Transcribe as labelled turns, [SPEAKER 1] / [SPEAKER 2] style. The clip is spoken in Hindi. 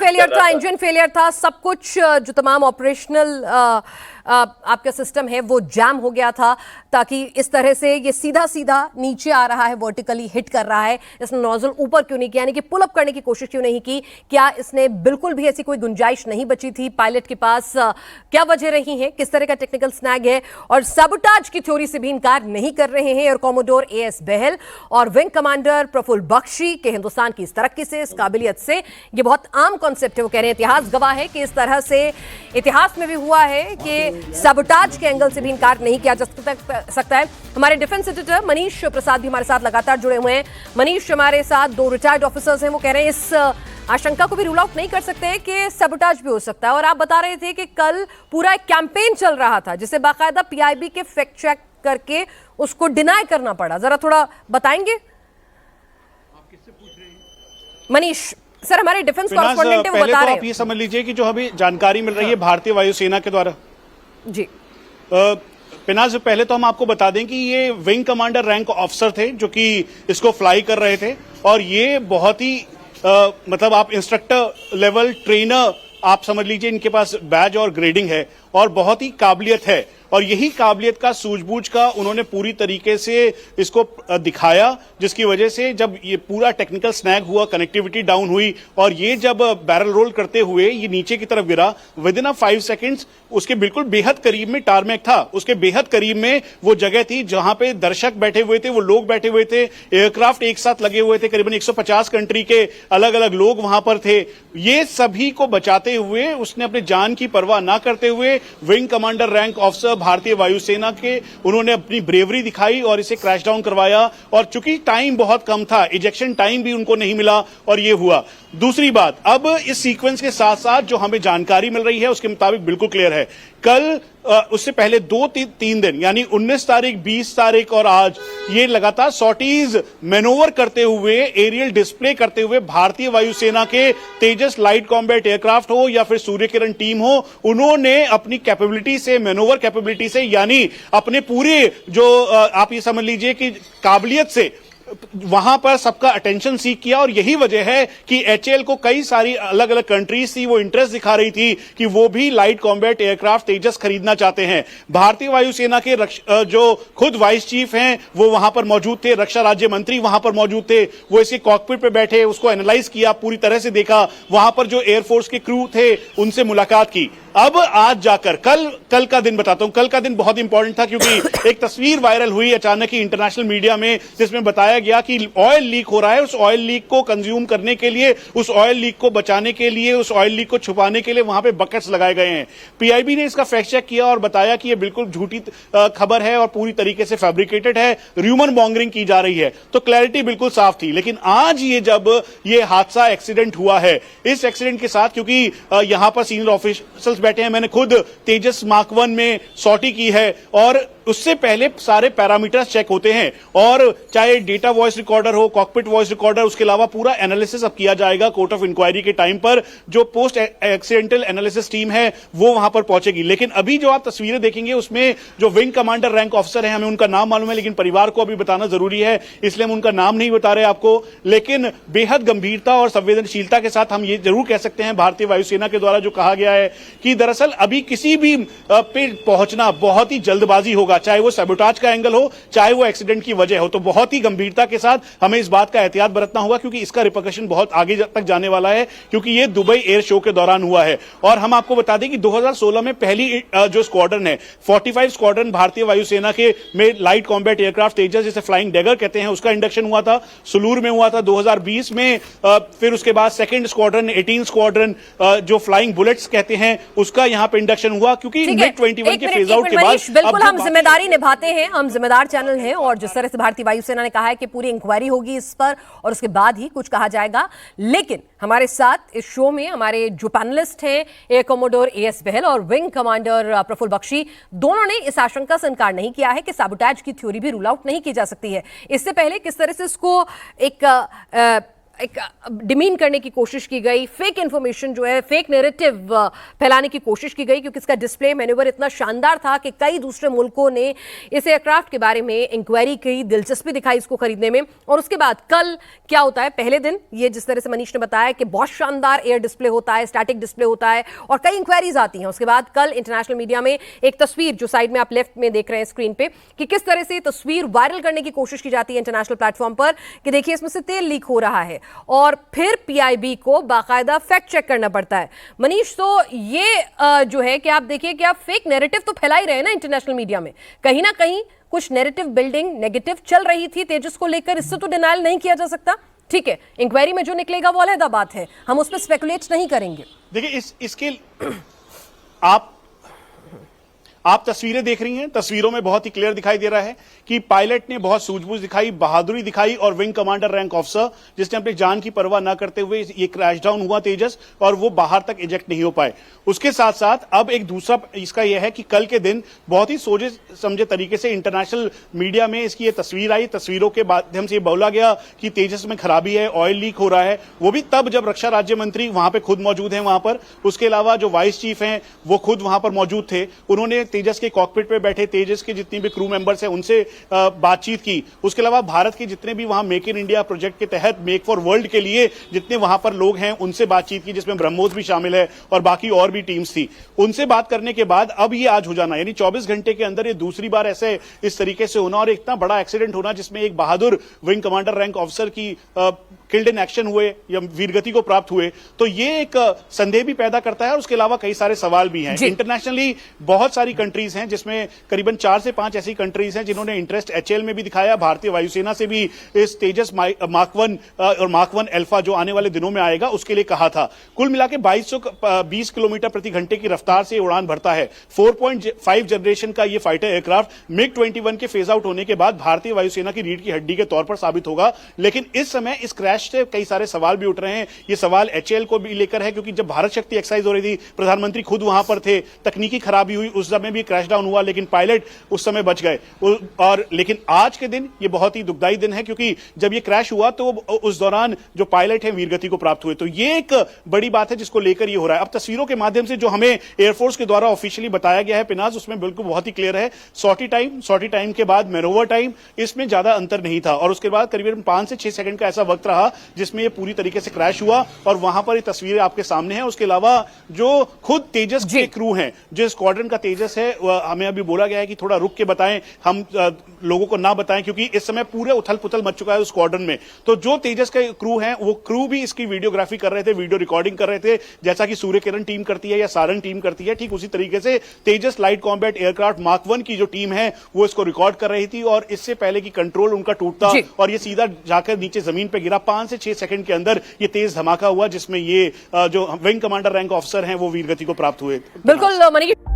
[SPEAKER 1] फेलियर था, इंजन फेलियर था, सब कुछ जो तमाम ऑपरेशनल आपका सिस्टम है वो जैम हो गया था, ताकि इस तरह से ये सीधा सीधा नीचे आ रहा है, वर्टिकली हिट कर रहा है। इसने नोजल ऊपर क्यों नहीं किया, यानी कि पुल अप करने की कोशिश क्यों नहीं की? क्या इसने बिल्कुल भी ऐसी कोई गुंजाइश नहीं बची थी पायलट के पास? क्या वजह रही है, किस तरह का टेक्निकल स्नैग है? और सबोटाज की थ्योरी से भी इनकार नहीं कर रहे हैं एयर कॉमोडोर एएस बहल और विंग कमांडर प्रफुल्ल बख्शी के हिंदुस्तान की इस तरक्की से, इस काबिलियत से। ये बहुत आम कॉन्सेप्ट है, वो कह रहे हैं इतिहास गवाह है कि इस तरह से इतिहास में भी हुआ है कि सबोटाज के एंगल से भी इनकार नहीं किया जा सकता है। हमारे डिफेंस एडिटर मनीष प्रसाद भी हमारे साथ लगातार जुड़े हुए हैं। मनीष, हमारे साथ 2 रिटायर्ड ऑफिसर्स हैं, वो कह रहे हैं इस आशंका को भी रूल आउट नहीं कर सकते कि सबोटाज भी हो सकता है। और आप बता रहे थे कि कल पूरा एक कैंपेन चल रहा था जिसे बाकायदा पीआईबी के फैक्ट चेक करके उसको डिनाई करना पड़ा। जरा थोड़ा बताएंगे
[SPEAKER 2] आप किससे पूछ रहे हैं?
[SPEAKER 1] मनीष सर, हमारे डिफेंस कॉरेस्पोंडेंट है, वो बता रहे हैं।
[SPEAKER 2] आप ये समझ लीजिए कि जो अभी जानकारी मिल रही है भारतीय वायुसेना के द्वारा
[SPEAKER 1] जी,
[SPEAKER 2] पिनाज, पहले तो हम आपको बता दें कि ये विंग कमांडर रैंक ऑफिसर थे जो कि इसको फ्लाई कर रहे थे। और ये बहुत ही मतलब आप इंस्ट्रक्टर लेवल ट्रेनर आप समझ लीजिए, इनके पास बैज और ग्रेडिंग है और बहुत ही काबिलियत है। और यही काबिलियत का, सूझबूझ का उन्होंने पूरी तरीके से इसको दिखाया, जिसकी वजह से जब ये पूरा टेक्निकल स्नैग हुआ, कनेक्टिविटी डाउन हुई और ये जब बैरल रोल करते हुए ये नीचे की तरफ गिरा, विद इन 5 सेकेंड्स उसके बिल्कुल बेहद करीब में टारमैक था। उसके बेहद करीब में वो जगह थी जहां पे दर्शक बैठे हुए थे, वो लोग बैठे हुए थे, एयरक्राफ्ट एक साथ लगे हुए थे, करीबन 150 कंट्री के अलग अलग लोग वहां पर थे। ये सभी को बचाते हुए उसने अपने जान की परवाह ना करते हुए विंग कमांडर रैंक ऑफिसर भारतीय वायुसेना के, उन्होंने अपनी ब्रेवरी दिखाई और इसे क्रैश डाउन करवाया। और चूंकि टाइम बहुत कम था, इजेक्शन टाइम भी उनको नहीं मिला और ये हुआ। दूसरी बात, अब इस सीक्वेंस के साथ साथ जो हमें जानकारी मिल रही है उसके मुताबिक बिल्कुल क्लियर है, कल उससे पहले 2-3 दिन यानी 19 तारीख, 20 तारीख और आज ये लगातार सॉर्टीज मैनोवर करते हुए, एरियल डिस्प्ले करते हुए भारतीय वायुसेना के तेजस लाइट कॉम्बैट एयरक्राफ्ट हो या फिर सूर्य किरण टीम हो, उन्होंने अपनी कैपेबिलिटी से, मैनोवर कैपेबिलिटी से, यानी अपने पूरे जो आप ये समझ लीजिए कि काबिलियत से वहां पर सबका अटेंशन सीख किया। और यही वजह है कि एचएएल को कई सारी अलग अलग कंट्रीज थी, वो इंटरेस्ट दिखा रही थी कि वो भी लाइट कॉम्बैट एयरक्राफ्ट तेजस खरीदना चाहते हैं। भारतीय वायुसेना के जो खुद वाइस चीफ हैं वो वहां पर मौजूद थे, रक्षा राज्य मंत्री वहां पर मौजूद थे, वो इसके कॉकपिट पे बैठे, उसको एनालाइज किया, पूरी तरह से देखा। वहां पर जो एयरफोर्स के क्रू थे उनसे मुलाकात की। अब आज जाकर कल का दिन बताता हूं, कल का दिन बहुत इंपॉर्टेंट था क्योंकि एक तस्वीर वायरल हुई अचानक ही इंटरनेशनल मीडिया में, जिसमें बताया गया कि ऑयल लीक हो रहा है। उस ऑयल लीक को कंज्यूम करने के लिए, उस ऑयल लीक को बचाने के लिए, उस ऑयल लीक को छुपाने के लिए वहां पे बकेट्स लगाए गए हैं। पीआईबी ने इसका फैक्ट चेक किया और बताया कि यह बिल्कुल झूठी खबर है और पूरी तरीके से फैब्रिकेटेड है, र्यूमर मॉन्गरिंग की जा रही है। तो क्लैरिटी बिल्कुल साफ थी। लेकिन आज ये जब ये हादसा, एक्सीडेंट हुआ है, इस एक्सीडेंट के साथ क्योंकि यहां पर सीनियर ऑफिशियल्स बैठे हैं, मैंने खुद तेजस मार्क 1 में सॉर्टी की है और उससे पहले सारे पैरामीटर्स चेक होते हैं। और चाहे डेटा वॉइस रिकॉर्डर हो, कॉकपिट वॉइस रिकॉर्डर, उसके अलावा पूरा एनालिसिस अब किया जाएगा कोर्ट ऑफ इंक्वायरी के टाइम पर। जो पोस्ट एक्सीडेंटल एनालिसिस टीम है वो वहां पर पहुंचेगी। लेकिन अभी जो आप तस्वीरें देखेंगे उसमें जो विंग कमांडर रैंक ऑफिसर है, हमें उनका नाम मालूम है लेकिन परिवार को अभी बताना जरूरी है, इसलिए हम उनका नाम नहीं बता रहे आपको। लेकिन बेहद गंभीरता और संवेदनशीलता के साथ हम ये जरूर कह सकते हैं भारतीय वायुसेना के द्वारा जो कहा गया है कि दरअसल अभी किसी भी पे पहुंचना बहुत ही जल्दबाजी होगा, चाहे वो सबोटाज का एंगल हो, चाहे वो एक्सीडेंट की वजह हो। तो बहुत ही गंभीरता के साथ हमें इस बात का एहतियात बरतना होगा क्योंकि इसका रिपरकशन बहुत आगे तक जाने वाला है, क्योंकि ये दुबई एयर शो के दौरान हुआ है। और हम आपको बता दें कि 2016 में पहली जो स्क्वाड्रन है, 45 स्क्वाड्रन भारतीय वायुसेना के में लाइट कॉम्बैट एयरक्राफ्ट तेजस, जिसे फ्लाइंग डैगर कहते हैं, उसका इंडक्शन हुआ था, सुलूर में हुआ था 2020 में। फिर उसके बाद सेकंड स्क्वाड्रन, 18 स्क्वाड्रन जो फ्लाइंग बुलेट्स कहते हैं, उसका यहां पर इंडक्शन हुआ क्योंकि मिग 21 के फेज आउट के बाद
[SPEAKER 1] बिल्कुल हम जिम्मेदारी निभाते हैं, हम जिम्मेदार चैनल हैं और जिस तरह से भारतीय वायुसेना ने कहा है कि पूरी इंक्वायरी होगी इस पर और उसके बाद ही कुछ कहा जाएगा। लेकिन हमारे साथ इस शो में हमारे जो पैनलिस्ट हैं, एयर कॉमोडोर एएस बहल और विंग कमांडर प्रफुल्ल बख्शी, दोनों ने इस आशंका से इनकार नहीं किया है कि साबोटाज की थ्योरी भी रूल आउट नहीं की जा सकती है। इससे पहले किस तरह से इसको एक एक डिमीन करने की कोशिश की गई, फेक इंफॉर्मेशन जो है, फेक नैरेटिव फैलाने की कोशिश की गई, क्योंकि इसका डिस्प्ले मैन्यूवर इतना शानदार था कि कई दूसरे मुल्कों ने इस एयरक्राफ्ट के बारे में इंक्वायरी की, दिलचस्पी दिखाई इसको खरीदने में। और उसके बाद कल क्या होता है, पहले दिन ये जिस तरह से मनीष ने बताया कि बहुत शानदार एयर डिस्प्ले होता है, स्टैटिक डिस्प्ले होता है और कई इंक्वायरीज आती हैं। उसके बाद कल इंटरनेशनल मीडिया में एक तस्वीर जो साइड में आप लेफ्ट में देख रहे हैं स्क्रीन पे, कि किस तरह से तस्वीर वायरल करने की कोशिश की जाती है इंटरनेशनल प्लेटफॉर्म पर कि देखिए इसमें से तेल लीक हो रहा है, और फिर पीआईबी को बाकायदा फैक्ट चेक करना पड़ता है। मनीष, तो ये जो है कि आप देखिए कि आप फेक नैरेटिव तो फैला ही रहे हैं ना इंटरनेशनल मीडिया में, कहीं ना कहीं कुछ नैरेटिव बिल्डिंग नेगेटिव चल रही थी तेजस को लेकर, इससे तो डिनायल नहीं किया जा सकता। ठीक है, इंक्वायरी में जो निकलेगा वो अलग बात है, हम उस पर स्पेकुलेट नहीं करेंगे।
[SPEAKER 2] देखिए इसके आप तस्वीरें देख रही हैं, तस्वीरों में बहुत ही क्लियर दिखाई दे रहा है कि पायलट ने बहुत सूझबूझ दिखाई, बहादुरी दिखाई, और विंग कमांडर रैंक ऑफिसर जिसने अपनी जान की परवाह न करते हुए ये क्रैश डाउन हुआ तेजस, और वो बाहर तक इजेक्ट नहीं हो पाए। उसके साथ साथ अब एक दूसरा इसका यह है कि कल के दिन बहुत ही सोचे समझे तरीके से इंटरनेशनल मीडिया में इसकी ये तस्वीर आई, तस्वीरों के माध्यम से बोला गया कि तेजस में खराबी है, ऑयल लीक हो रहा है। वो भी तब जब रक्षा राज्य मंत्री वहां पर खुद मौजूद हैं वहां पर, उसके अलावा जो वाइस चीफ हैं वो खुद वहां पर मौजूद थे। उन्होंने तेजस के कॉकपिट पे बैठे तेजस के जितनी भी क्रू मेंबर्स हैं उनसे बातचीत की। उसके अलावा भारत के जितने भी वहां मेक इन इंडिया प्रोजेक्ट के तहत मेक फॉर वर्ल्ड के लिए जितने वहां पर लोग हैं उनसे बातचीत की, जिसमें ब्रह्मोस भी शामिल है और बाकी और भी टीम्स थी। उनसे बात करने के बाद अब ये आज हो जाना, यानी 24 घंटे के अंदर ये दूसरी बार ऐसे इस तरीके से होना और इतना बड़ा एक्सीडेंट होना जिसमें एक बहादुर विंग कमांडर रैंक ऑफिसर की किल्ड इन एक्शन हुए या वीरगति को प्राप्त हुए, तो ये एक संदेह भी पैदा करता है और उसके अलावा कई सारे सवाल भी हैं। इंटरनेशनली बहुत सारी कंट्रीज हैं जिसमें करीबन 4 से 5 ऐसी कंट्रीज हैं जिन्होंने इंटरेस्ट एचएएल में भी दिखाया, भारतीय वायुसेना से भी इस तेजस मार्क 1 और मार्क 1 अल्फा जो आने वाले दिनों में आएगा उसके लिए कहा था। कुल मिला के 2220 किलोमीटर प्रति घंटे की रफ्तार से उड़ान भरता है। 4.5 जनरेशन का ये फाइटर एयरक्राफ्ट मिग 21 के फेज आउट होने के बाद भारतीय वायुसेना की रीढ़ की हड्डी के तौर पर साबित होगा। लेकिन इस समय इस क्रैश से कई सारे सवाल भी उठ रहे हैं। ये सवाल एचएएल को भी लेकर है, क्योंकि जब भारत शक्ति एक्सरसाइज हो रही थी प्रधानमंत्री खुद वहां पर थे, तकनीकी खराबी हुई, उस समय भी क्रैश डाउन हुआ लेकिन पायलट उस समय बच गए। और लेकिन आज के दिन ये बहुत ही दुखदायी दिन है, क्योंकि जब ये क्रैश हुआ तो उस दौरान जो पायलट है वीरगति को प्राप्त हुए। तो ये एक बड़ी बात है जिसको लेकर ये हो रहा है। अब तस्वीरों के माध्यम से जो हमें एयरफोर्स के द्वारा ऑफिशियली बताया गया है पिनाज, उसमें बिल्कुल बहुत ही क्लियर है। सॉर्टी टाइम के बाद मैनोवर टाइम, इसमें ज्यादा अंतर नहीं था, और उसके बाद करीबन 5 से 6 सेकंड का ऐसा वक्त रहा जिसमें ये पूरी तरीके से क्रैश हुआ, और वहां पर ये तस्वीरें आपके सामने हैं। उसके अलावा जो खुद तेजस के क्रू हैं, जो स्क्वाड्रन का तेजस है, हमें अभी बोला गया है कि थोड़ा रुक के बताएं, हम लोगों को ना बताएं, क्योंकि इस समय पूरे उथल पुथल मच चुका है उस स्क्वाड्रन में। तो जो तेजस के क्रू हैं वो क्रू भी इसकी वीडियोग्राफी कर रहे थे, वीडियो रिकॉर्डिंग कर रहे थे, जैसा कि सूर्य किरण टीम करती है या सारंग टीम करती है। ठीक उसी तरीके से तेजस लाइट कॉम्बैट एयरक्राफ्ट मार्क 1 की जो टीम है वो इसको रिकॉर्ड कर रही थी, और इससे पहले कि कंट्रोल उनका टूटता और ये सीधा जाकर नीचे जमीन पर गिरा, 5 से 6 सेकंड के अंदर ये तेज धमाका हुआ, जिसमें ये जो विंग कमांडर रैंक ऑफिसर हैं वो वीरगति को प्राप्त हुए।
[SPEAKER 1] बिल्कुल मनीष।